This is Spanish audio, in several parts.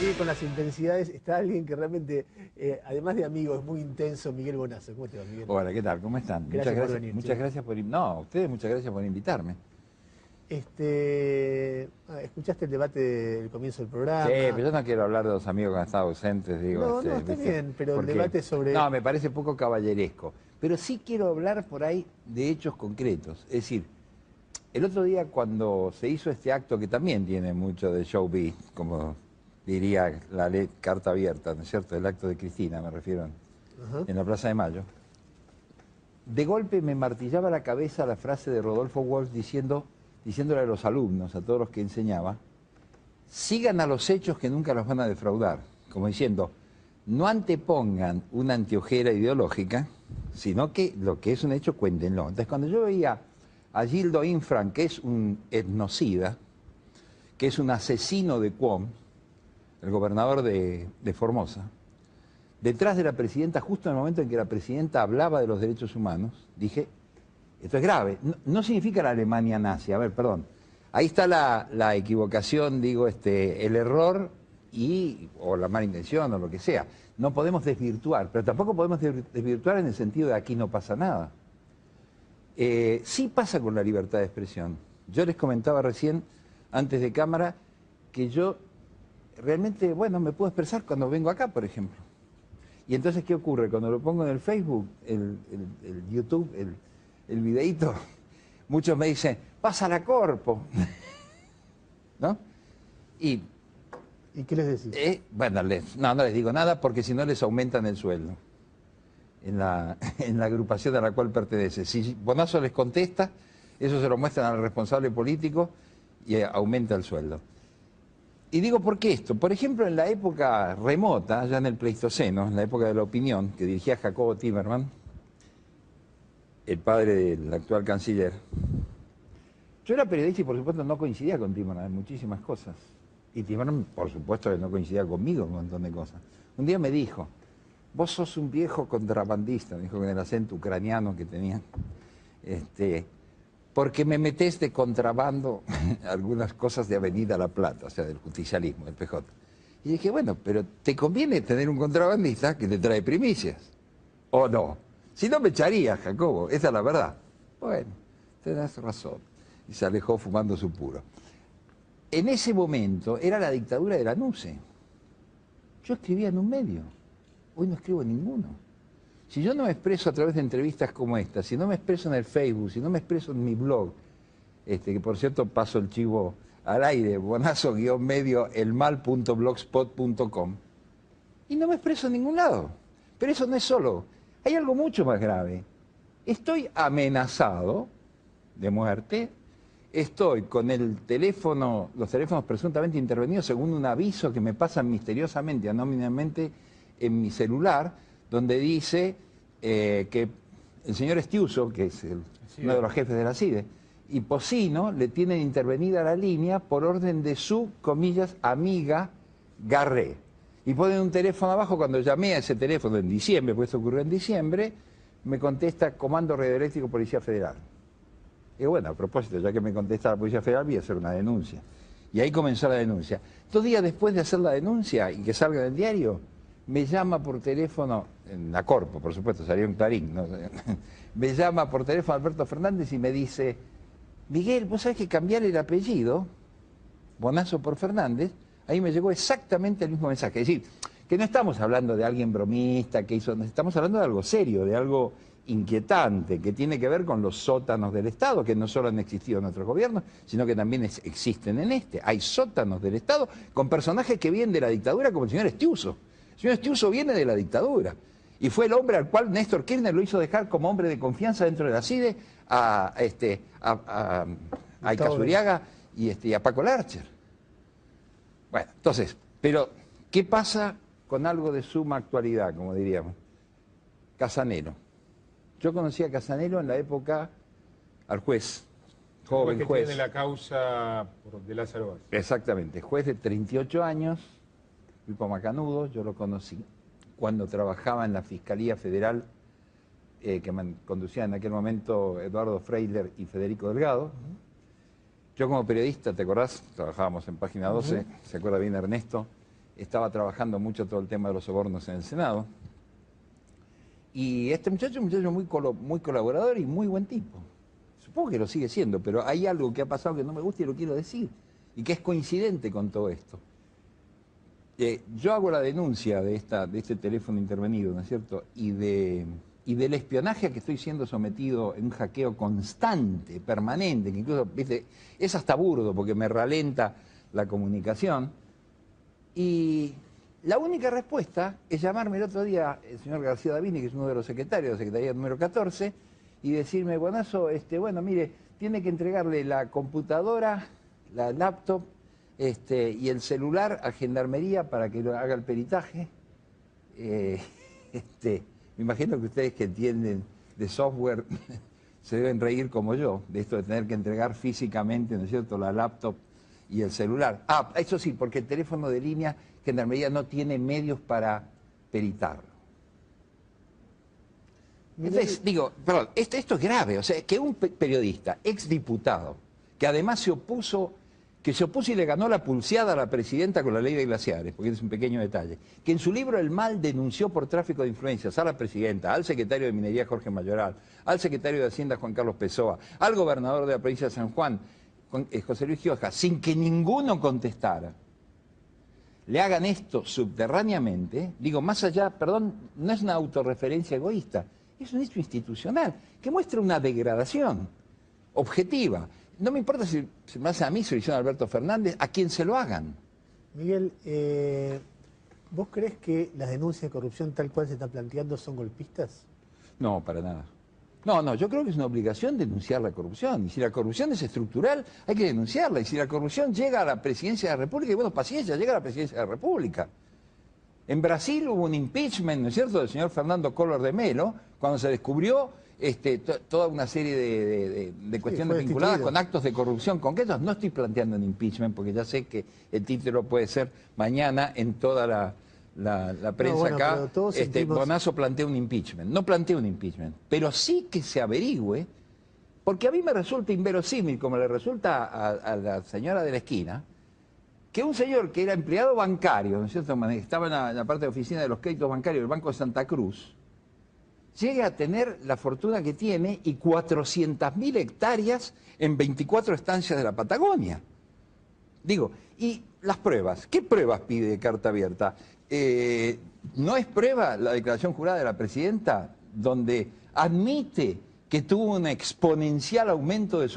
sigue con las intensidades. Está alguien que realmente, además de amigo, es muy intenso, Miguel Bonazo. ¿Cómo te va, Miguel? Hola, ¿qué tal? ¿Cómo están? Gracias por venir. Muchas gracias por... No, a ustedes muchas gracias por invitarme. ¿Escuchaste el debate del comienzo del programa? Sí, pero yo no quiero hablar de los amigos que han estado ausentes, digo. No, no, está ¿viste? bien, pero Porque, el debate sobre... No, me parece poco caballeresco. Pero sí quiero hablar por ahí de hechos concretos. Es decir, el otro día cuando se hizo este acto, que también tiene mucho de showbiz, como diría la ley carta abierta, ¿no es cierto? El acto de Cristina, me refiero, en la Plaza de Mayo. De golpe me martillaba la cabeza la frase de Rodolfo Walsh diciéndole a los alumnos, a todos los que enseñaba, sigan a los hechos que nunca los van a defraudar. Como diciendo, no antepongan una anteojera ideológica, sino que lo que es un hecho, cuéntenlo. Entonces, cuando yo veía a Gildo Infran, que es un etnocida, que es un asesino de Cuom, el gobernador de Formosa, detrás de la presidenta, justo en el momento en que la presidenta hablaba de los derechos humanos, dije, esto es grave. No significa la Alemania nazi, a ver, perdón. Ahí está la equivocación, digo, el error o la mala intención o lo que sea. No podemos desvirtuar, pero tampoco podemos desvirtuar en el sentido de aquí no pasa nada. Sí pasa con la libertad de expresión. Yo les comentaba recién, antes de cámara, que yo realmente, bueno, me puedo expresar cuando vengo acá, por ejemplo. Y entonces, ¿qué ocurre? Cuando lo pongo en el Facebook, el YouTube, el videíto, muchos me dicen, pasa la corpo. ¿No? ¿Y qué les decís? Bueno, no les digo nada porque si no les aumentan el sueldo en la agrupación a la cual pertenece. Si Bonazo les contesta, eso se lo muestran al responsable político y aumenta el sueldo. Y digo, ¿por qué esto? Por ejemplo, en la época remota, ya en el Pleistoceno, en la época de la opinión, que dirigía Jacobo Timerman, el padre del actual canciller, yo era periodista y por supuesto no coincidía con Timerman en muchísimas cosas. Y Timerman, por supuesto, que no coincidía conmigo en un montón de cosas. Un día me dijo, vos sos un viejo contrabandista, me dijo con el acento ucraniano que tenía, porque me metés de contrabando algunas cosas de Avenida La Plata, o sea, del justicialismo, del PJ. Y dije, bueno, pero te conviene tener un contrabandista que te trae primicias, ¿o no? Si no me echaría, Jacobo, esa es la verdad. Bueno, tenés razón. Y se alejó fumando su puro. En ese momento era la dictadura de la NUCE. Yo escribía en un medio, hoy no escribo en ninguno. Si yo no me expreso a través de entrevistas como esta, si no me expreso en el Facebook, si no me expreso en mi blog, que por cierto paso el chivo al aire, bonazo-medio elmal.blogspot.com, y no me expreso en ningún lado. Pero eso no es solo, hay algo mucho más grave. Estoy amenazado de muerte, estoy con los teléfonos presuntamente intervenidos según un aviso que me pasan misteriosamente, anónimamente en mi celular, donde dice que el señor Estiuso, que es uno de los jefes de la CIDE, y Pocino le tienen intervenida la línea por orden de su, comillas, amiga Garré. Y ponen un teléfono abajo, cuando llamé a ese teléfono en diciembre, porque esto ocurrió en diciembre, me contesta Comando Radioeléctrico Policía Federal. Y bueno, a propósito, ya que me contesta la Policía Federal, voy a hacer una denuncia. Y ahí comenzó la denuncia. 2 días después de hacer la denuncia y que salga en el diario, me llama por teléfono, en la Corpo, por supuesto, salió un Clarín, ¿no? Me llama por teléfono Alberto Fernández y me dice, Miguel, vos sabés que cambiar el apellido, Bonazo por Fernández, ahí me llegó exactamente el mismo mensaje. Es decir, que no estamos hablando de alguien bromista, que hizo, estamos hablando de algo serio, de algo inquietante, que tiene que ver con los sótanos del Estado, que no solo han existido en otros gobiernos, sino que también existen en este. Hay sótanos del Estado con personajes que vienen de la dictadura, como el señor Estiuso. El señor Estiuso viene de la dictadura y fue el hombre al cual Néstor Kirchner lo hizo dejar como hombre de confianza dentro de la CIDE a Icazuriaga y a Paco Larcher. Bueno, entonces, pero ¿qué pasa con algo de suma actualidad, como diríamos? Casanelo. Yo conocí a Casanelo en la época al juez, joven que juez. tiene la causa de Lázaro Báez. Exactamente, juez de 38 años, tipo macanudo, yo lo conocí cuando trabajaba en la Fiscalía Federal que conducía en aquel momento Eduardo Freiler y Federico Delgado. Yo como periodista, ¿te acordás? Trabajábamos en Página 12, se acuerda bien Ernesto, estaba trabajando mucho todo el tema de los sobornos en el Senado. Y este muchacho es un muchacho muy colaborador y muy buen tipo. Supongo que lo sigue siendo, pero hay algo que ha pasado que no me gusta y lo quiero decir, y que es coincidente con todo esto. Yo hago la denuncia de este teléfono intervenido, ¿no es cierto? Y del espionaje a que estoy siendo sometido en un hackeo constante, permanente, que incluso, viste, es hasta burdo porque me ralenta la comunicación. Y la única respuesta es llamarme el otro día el señor García Davini, que es uno de los secretarios de la Secretaría número 14, y decirme, Bonazo, bueno, mire, tiene que entregarle la computadora, la laptop, y el celular a Gendarmería para que lo haga el peritaje. Me imagino que ustedes que entienden de software se deben reír como yo, de esto de tener que entregar físicamente, ¿no es cierto?, la laptop y el celular. Ah, eso sí, porque el teléfono de línea, Gendarmería no tiene medios para peritarlo. Entonces, digo, perdón, esto es grave, o sea, que un periodista, exdiputado, que además se opuso y le ganó la pulseada a la presidenta con la ley de glaciares, porque es un pequeño detalle, que en su libro El Mal denunció por tráfico de influencias a la presidenta, al secretario de Minería Jorge Mayoral, al secretario de Hacienda Juan Carlos Pessoa, al gobernador de la provincia de San Juan, José Luis Gioja, sin que ninguno contestara, le hagan esto subterráneamente, digo, más allá, perdón, no es una autorreferencia egoísta, es un hecho institucional que muestra una degradación objetiva. No me importa si se me hace a mí, si lo hicieron a Alberto Fernández, a quien se lo hagan. Miguel, ¿vos crees que las denuncias de corrupción tal cual se están planteando son golpistas? No, para nada. No, yo creo que es una obligación denunciar la corrupción. Y si la corrupción es estructural, hay que denunciarla. Y si la corrupción llega a la presidencia de la República, y bueno, paciencia, llega a la presidencia de la República. En Brasil hubo un impeachment, ¿no es cierto?, del señor Fernando Collor de Mello, cuando se descubrió toda una serie de cuestiones vinculadas con actos de corrupción concretos. No estoy planteando un impeachment, porque ya sé que el título puede ser mañana en toda la prensa, no, bueno, acá, Bonazo plantea un impeachment. No plantea un impeachment, pero sí que se averigüe, porque a mí me resulta inverosímil, como le resulta a la señora de la esquina, que un señor que era empleado bancario, ¿no es cierto?, estaba en la parte de oficina de los créditos bancarios del Banco de Santa Cruz, llegue a tener la fortuna que tiene y 400.000 hectáreas en 24 estancias de la Patagonia. Digo, y las pruebas, ¿qué pruebas pide Carta Abierta? ¿No es prueba la declaración jurada de la presidenta donde admite que tuvo un exponencial aumento de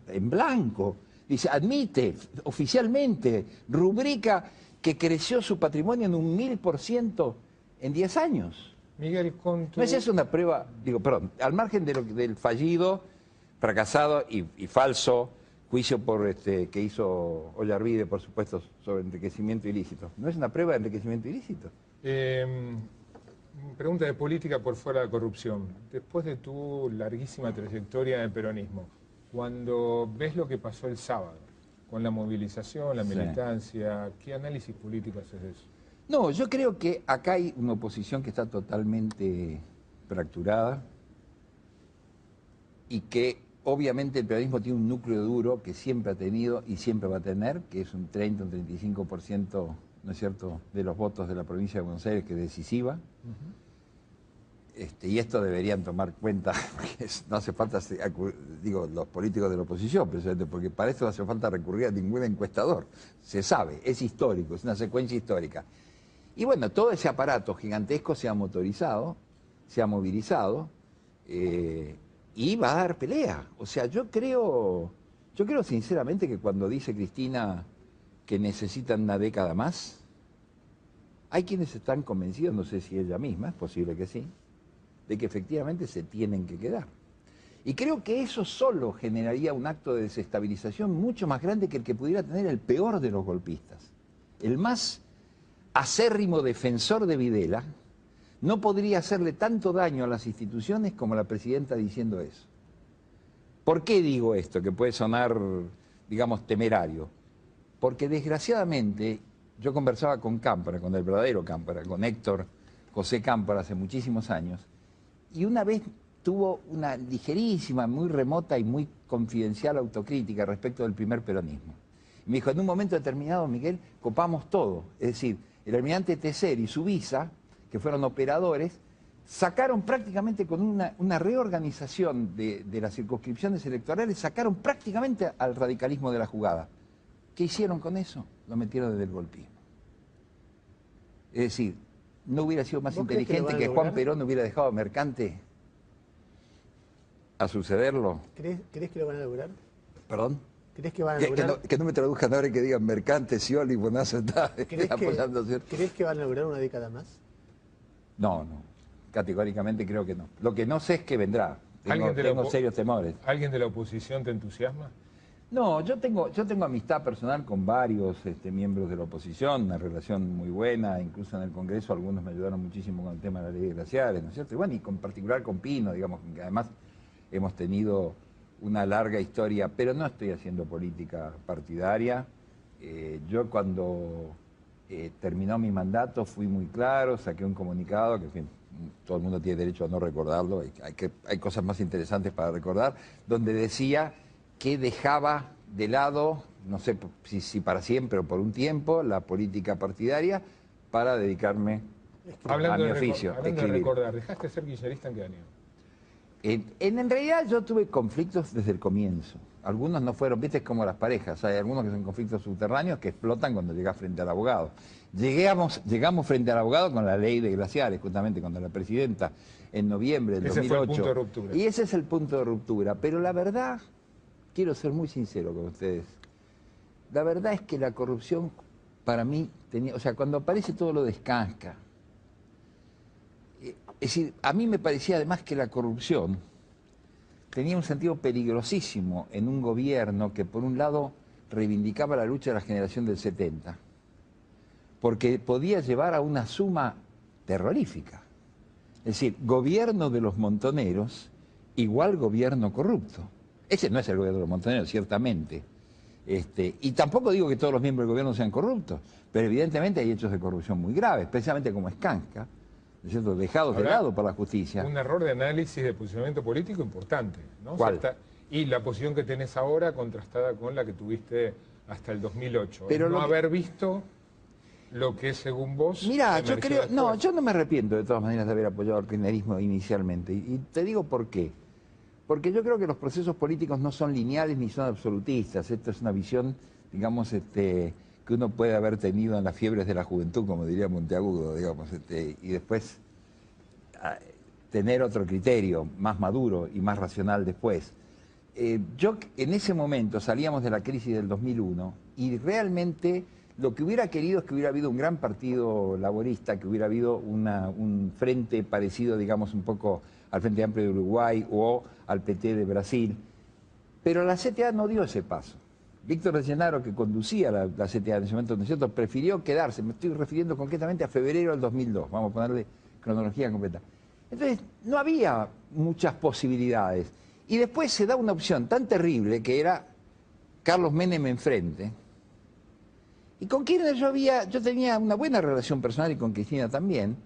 en blanco? Dice, admite oficialmente, rubrica que creció su patrimonio en un 1000% en 10 años. Miguel, con tu... ¿No es eso una prueba, digo, perdón, al margen del fallido, fracasado y falso juicio que hizo Ollarvide, por supuesto, sobre enriquecimiento ilícito? ¿No es una prueba de enriquecimiento ilícito? Pregunta de política por fuera de corrupción. Después de tu larguísima trayectoria en el peronismo, cuando ves lo que pasó el sábado, con la movilización, la militancia, ¿qué análisis político haces de eso? No, yo creo que acá hay una oposición que está totalmente fracturada y que obviamente el peronismo tiene un núcleo duro que siempre ha tenido y siempre va a tener, que es un 30, un 35%, ¿no es cierto?, de los votos de la provincia de Buenos Aires, que es decisiva. Y esto deberían tomar cuenta, porque no hace falta, digo, los políticos de la oposición, precisamente, porque para esto no hace falta recurrir a ningún encuestador. Se sabe, es histórico, es una secuencia histórica. Y bueno, todo ese aparato gigantesco se ha motorizado, se ha movilizado, y va a dar pelea. O sea, yo creo sinceramente que cuando dice Cristina que necesitan una década más, hay quienes están convencidos, no sé si ella misma, es posible que sí, de que efectivamente se tienen que quedar. Y creo que eso solo generaría un acto de desestabilización mucho más grande que el que pudiera tener el peor de los golpistas. El más acérrimo defensor de Videla no podría hacerle tanto daño a las instituciones como la presidenta diciendo eso. ¿Por qué digo esto? Que puede sonar, digamos, temerario. Porque desgraciadamente yo conversaba con Cámpora, con el verdadero Cámpora, con Héctor José Cámpora hace muchísimos años, y una vez tuvo una ligerísima, muy remota y muy confidencial autocrítica respecto del primer peronismo. Y me dijo, en un momento determinado, Miguel, copamos todo. Es decir, el almirante Tecer y Subiza, que fueron operadores, sacaron prácticamente con una reorganización de las circunscripciones electorales, sacaron prácticamente al radicalismo de la jugada. ¿Qué hicieron con eso? Lo metieron desde el golpismo. Es decir, ¿no hubiera sido más inteligente que Juan Perón hubiera dejado a Mercante a sucederlo? ¿Crees que lo van a lograr? ¿Perdón? ¿Crees que van a lograr? Que no me traduzcan ahora y que digan Mercante, Scioli, Bonazo está apoyando. ¿Crees que van a lograr una década más? No. Categóricamente creo que no. Lo que no sé es que vendrá. Tengo serios temores. ¿Alguien de la oposición te entusiasma? No, yo tengo amistad personal con varios miembros de la oposición, una relación muy buena, incluso en el Congreso algunos me ayudaron muchísimo con el tema de la ley de glaciares, ¿no es cierto? Y bueno, y en particular con Pino, digamos, que además hemos tenido una larga historia, pero no estoy haciendo política partidaria. Yo cuando terminó mi mandato fui muy claro, saqué un comunicado, que en fin, todo el mundo tiene derecho a no recordarlo, hay cosas más interesantes para recordar, donde decía que dejaba de lado, no sé si para siempre o por un tiempo, la política partidaria para dedicarme a mi oficio. Hablando de recordar, ¿dejaste de ser kirchnerista en qué año? En realidad yo tuve conflictos desde el comienzo. Algunos no fueron, viste, como las parejas. Hay algunos que son conflictos subterráneos que explotan cuando llegas frente al abogado. Llegamos frente al abogado con la ley de glaciares, justamente cuando la presidenta, en noviembre del 2008. Ese fue el punto de ruptura. Y ese es el punto de ruptura. Pero la verdad, quiero ser muy sincero con ustedes. La verdad es que la corrupción, para mí, o sea, cuando aparece todo lo de Skanska, es decir, a mí me parecía además que la corrupción tenía un sentido peligrosísimo en un gobierno que por un lado reivindicaba la lucha de la generación del 70, porque podía llevar a una suma terrorífica. Es decir, gobierno de los montoneros igual gobierno corrupto. Ese no es el gobierno de los montoneros, ciertamente. Y tampoco digo que todos los miembros del gobierno sean corruptos, pero evidentemente hay hechos de corrupción muy graves, especialmente como Skanska, ¿no es cierto?, dejados de lado por la justicia. Un error de análisis de posicionamiento político importante, ¿no? ¿Cuál? O sea, y la posición que tenés ahora contrastada con la que tuviste hasta el 2008. Pero no haber visto lo que según vos... Mirá, yo creo... No, yo no me arrepiento de todas maneras de haber apoyado al kirchnerismo inicialmente. Y te digo por qué. Porque yo creo que los procesos políticos no son lineales ni son absolutistas. Esto es una visión, digamos, que uno puede haber tenido en las fiebres de la juventud, como diría Monteagudo, digamos, y después tener otro criterio más maduro y más racional después. Yo en ese momento salíamos de la crisis del 2001 y realmente lo que hubiera querido es que hubiera habido un gran partido laborista, que hubiera habido un frente parecido, digamos, un poco al Frente Amplio de Uruguay o al PT de Brasil, pero la CTA no dio ese paso. Víctor de Llenaro, que conducía la CTA en ese momento, ¿no es cierto?, prefirió quedarse. Me estoy refiriendo concretamente a febrero del 2002, vamos a ponerle cronología completa. Entonces, no había muchas posibilidades. Y después se da una opción tan terrible que era Carlos Menem enfrente. Y con quien yo tenía una buena relación personal y con Cristina también.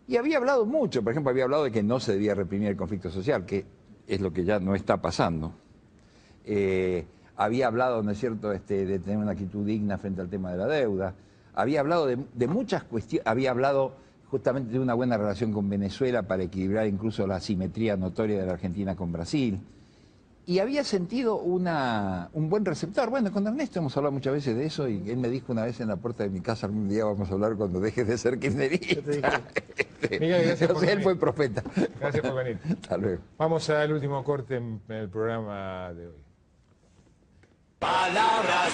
Y había hablado mucho, por ejemplo, había hablado de que no se debía reprimir el conflicto social, que es lo que ya no está pasando. Había hablado, ¿no es cierto?, de tener una actitud digna frente al tema de la deuda. Había hablado de muchas cuestiones, había hablado justamente de una buena relación con Venezuela para equilibrar incluso la asimetría notoria de la Argentina con Brasil. Y había sentido un buen receptor. Bueno, con Ernesto hemos hablado muchas veces de eso y él me dijo una vez en la puerta de mi casa, algún día vamos a hablar cuando dejes de ser kirchnerista. Miguel, gracias por venir. Él fue profeta. Gracias por venir. Hasta luego. Vamos al último corte en el programa de hoy. Palabras